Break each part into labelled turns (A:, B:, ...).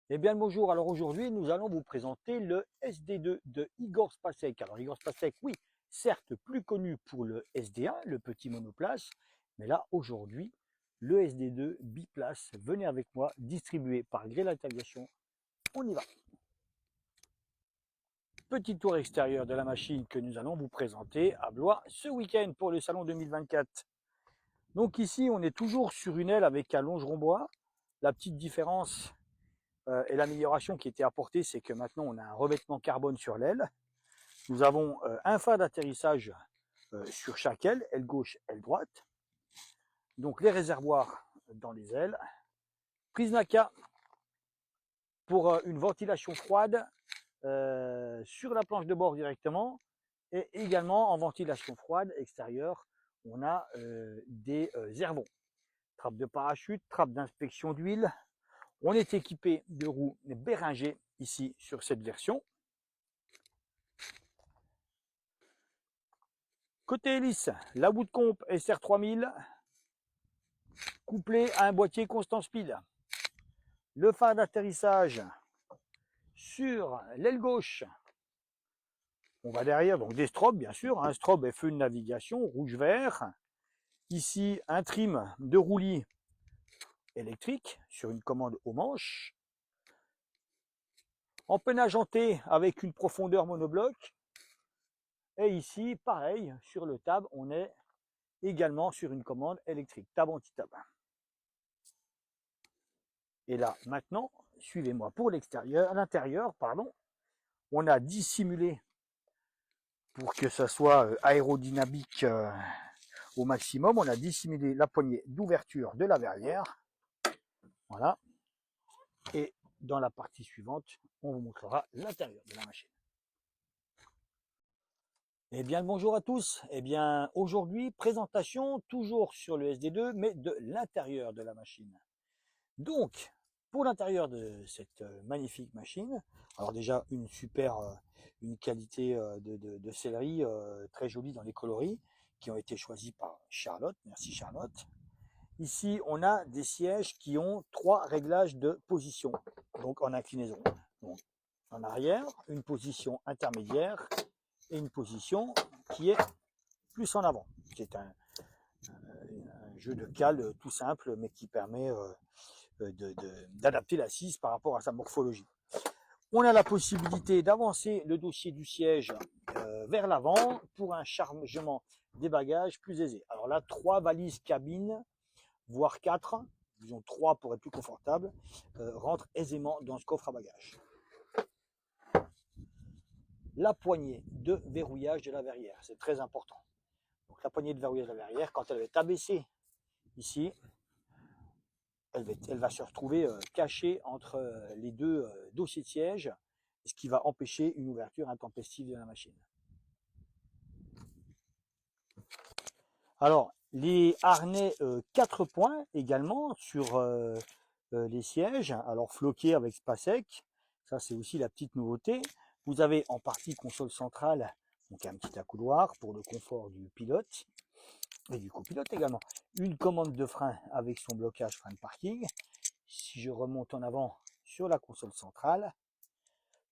A: Eh bien, bonjour. Alors aujourd'hui, nous allons vous présenter le SD2 de Igor Spacek. Alors Igor Spacek, oui, certes plus connu pour le SD1, le petit monoplace, mais là aujourd'hui, le SD2 biplace. Venez avec moi, distribué par Grelite Aviation. On y va. Petit tour extérieur de la machine que nous allons vous présenter à Blois ce week-end pour le salon 2024. Donc ici, on est toujours sur une aile avec un longeron bois. La petite différence et l'amélioration qui était apportée, c'est que maintenant on a un revêtement carbone sur l'aile. Nous avons un phare d'atterrissage sur chaque aile gauche, aile droite. Donc les réservoirs dans les ailes. Prise NACA pour une ventilation froide sur la planche de bord directement. Et également en ventilation froide extérieure, on a des airvents. Trappe de parachute, trappe d'inspection d'huile. On est équipé de roues Béringer ici sur cette version. Côté hélice, la bout de comp SR3000, couplé à un boîtier constant speed. Le phare d'atterrissage sur l'aile gauche. On va derrière, donc des strobes bien sûr, un strobe et feu de navigation, rouge-vert. Ici, un trim de roulis électrique sur une commande au manche. Empennage hanté avec une profondeur monobloc. Et ici, pareil, sur le tab, on est également sur une commande électrique, tab anti-tab. Et là, maintenant, suivez-moi pour l'extérieur, l'intérieur, pardon. On a dissimulé pour que ça soit aérodynamique au maximum. On a dissimulé la poignée d'ouverture de la verrière. Voilà. Et dans la partie suivante, on vous montrera l'intérieur de la machine. Eh bien, bonjour à tous. Eh bien, aujourd'hui, présentation toujours sur le SD2, mais de l'intérieur de la machine. Donc, pour l'intérieur de cette magnifique machine, alors déjà une qualité de sellerie très jolie dans les coloris qui ont été choisis par Charlotte. Merci Charlotte. Ici, on a des sièges qui ont 3 réglages de position, donc en inclinaison. Donc, en arrière, une position intermédiaire et une position qui est plus en avant. C'est un jeu de cale tout simple, mais qui permet d'adapter l'assise par rapport à sa morphologie. On a la possibilité d'avancer le dossier du siège vers l'avant pour un chargement des bagages plus aisé. Alors là, 3 valises cabines, voire 4, disons 3 pour être plus confortable, rentrent aisément dans ce coffre à bagages. La poignée de verrouillage de la verrière, c'est très important. Donc la poignée de verrouillage de la verrière, quand elle va être abaissée ici, elle va se retrouver cachée entre les deux dossiers de siège, ce qui va empêcher une ouverture intempestive de la machine. Alors, les harnais 4 points également sur les sièges, alors floqués avec Spacek, ça c'est aussi la petite nouveauté. Vous avez en partie console centrale, donc un petit accoudoir pour le confort du pilote et du copilote également. Une commande de frein avec son blocage frein de parking. Si je remonte en avant sur la console centrale,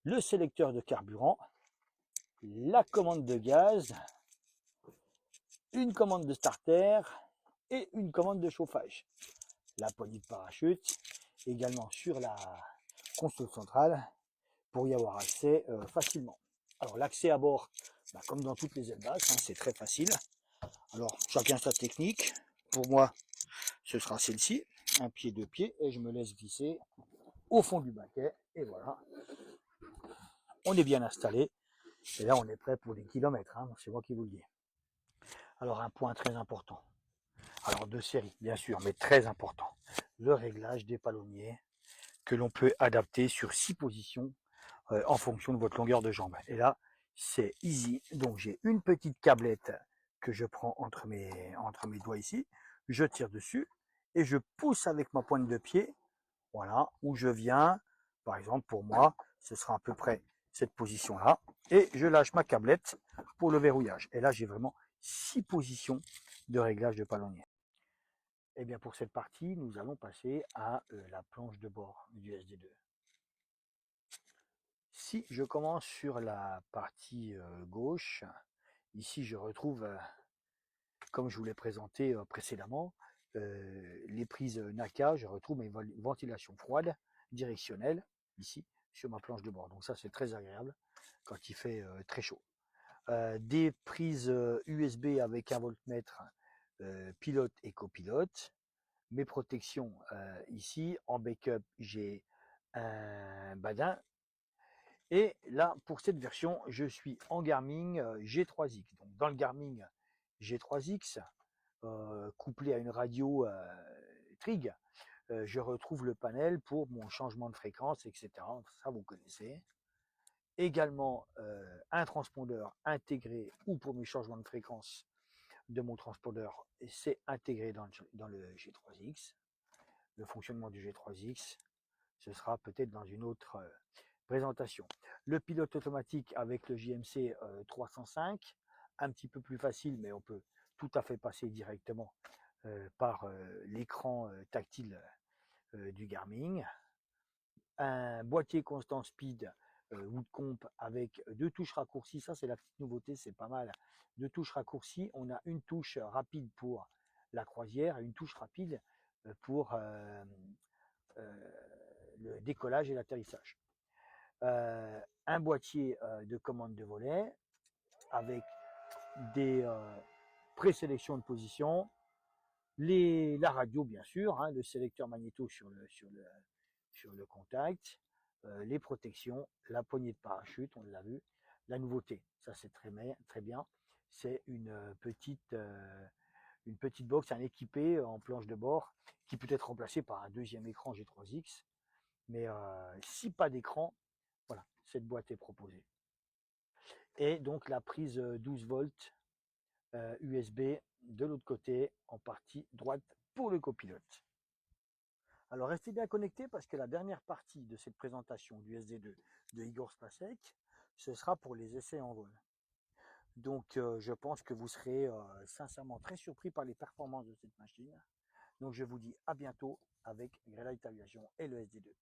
A: le sélecteur de carburant, la commande de gaz, une commande de starter et une commande de chauffage. La poignée de parachute également sur la console centrale pour y avoir accès facilement. Alors l'accès à bord, comme dans toutes les airbus, c'est très facile. Alors chacun sa technique. Pour moi, ce sera celle-ci, un pied, 2 pieds, et je me laisse glisser au fond du baquet. Et voilà, on est bien installé. Et là, on est prêt pour les kilomètres. C'est moi qui vous le dis. Alors un point très important. Alors de série, bien sûr, mais très important. Le réglage des palonniers que l'on peut adapter sur 6 positions en fonction de votre longueur de jambe. Et là, c'est easy. Donc j'ai une petite câblette que je prends entre mes doigts ici. Je tire dessus et je pousse avec ma pointe de pied. Voilà, où je viens. Par exemple, pour moi, ce sera à peu près cette position-là. Et je lâche ma câblette pour le verrouillage. Et là, j'ai vraiment 6 positions de réglage de palonnier. Et bien pour cette partie, nous allons passer à la planche de bord du SD2. Si je commence sur la partie gauche, ici je retrouve, comme je vous l'ai présenté précédemment, les prises NACA, je retrouve mes ventilations froides directionnelles ici sur ma planche de bord. Donc ça c'est très agréable quand il fait très chaud. Des prises USB avec un voltmètre pilote et copilote. Mes protections ici en backup j'ai un badin. Et là, pour cette version, je suis en Garmin G3X. Donc, dans le Garmin G3X, couplé à une radio Trig, je retrouve le panel pour mon changement de fréquence, etc. Ça, vous connaissez. Également, un transpondeur intégré ou pour mes changements de fréquence de mon transpondeur, c'est intégré dans le G3X. Le fonctionnement du G3X, ce sera peut-être dans une autre présentation. Le pilote automatique avec le JMC 305, un petit peu plus facile, mais on peut tout à fait passer directement par l'écran tactile du Garmin. Un boîtier constant speed Woodcomp avec deux touches raccourcies, ça c'est la petite nouveauté, c'est pas mal. Deux touches raccourcies, on a une touche rapide pour la croisière et une touche rapide pour le décollage et l'atterrissage. Un boîtier de commande de volet avec des présélections de position, la radio bien sûr, le sélecteur magnéto sur le contact, les protections, la poignée de parachute, on l'a vu. La nouveauté, ça c'est très bien, c'est une petite box, un équipé en planche de bord qui peut être remplacé par un deuxième écran G3X. Mais si pas d'écran, voilà, cette boîte est proposée. Et donc la prise 12 volts USB de l'autre côté, en partie droite pour le copilote. Alors restez bien connectés parce que la dernière partie de cette présentation du SD2 de Igor Spacek, ce sera pour les essais en vol. Donc je pense que vous serez sincèrement très surpris par les performances de cette machine. Donc je vous dis à bientôt avec Grelight Aviation et le SD2.